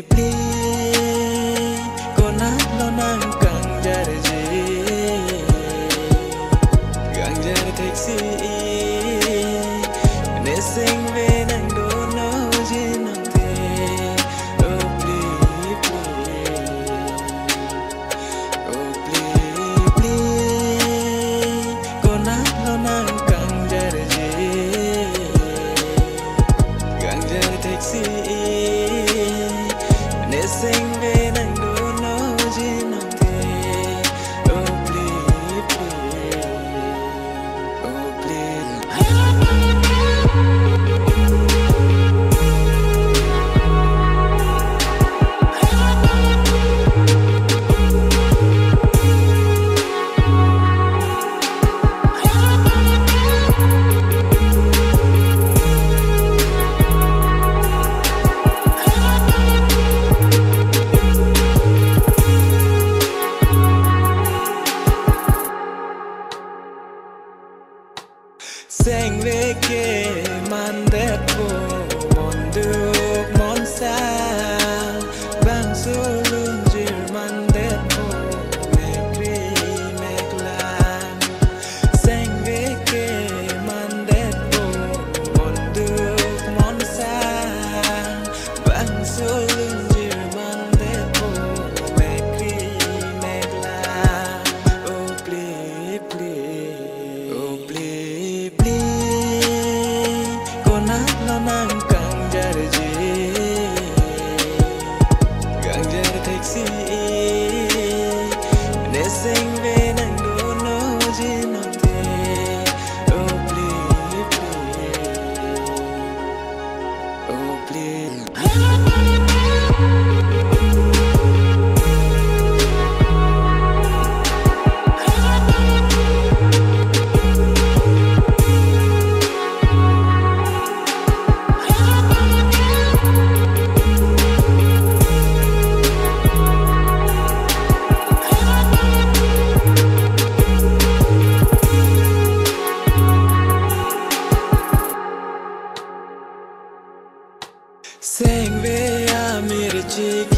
pli kona lonang kang jarje kang jar taxi ne sing ve nang do no jinam te oh pli kona lonang kang jarje kang jar taxi ne sing ve nang do no jinam te oh pli Sang ve ke man det po mon duk mon sa bang so lun jir man det po me kri me klan sang ve ke man det po mon duk mon sa bang so lun jir man det po me kri me klan oh please nang kang jarje kang jar taxi ne sing ve nang do no jinam te oh please Sang ve a mirchi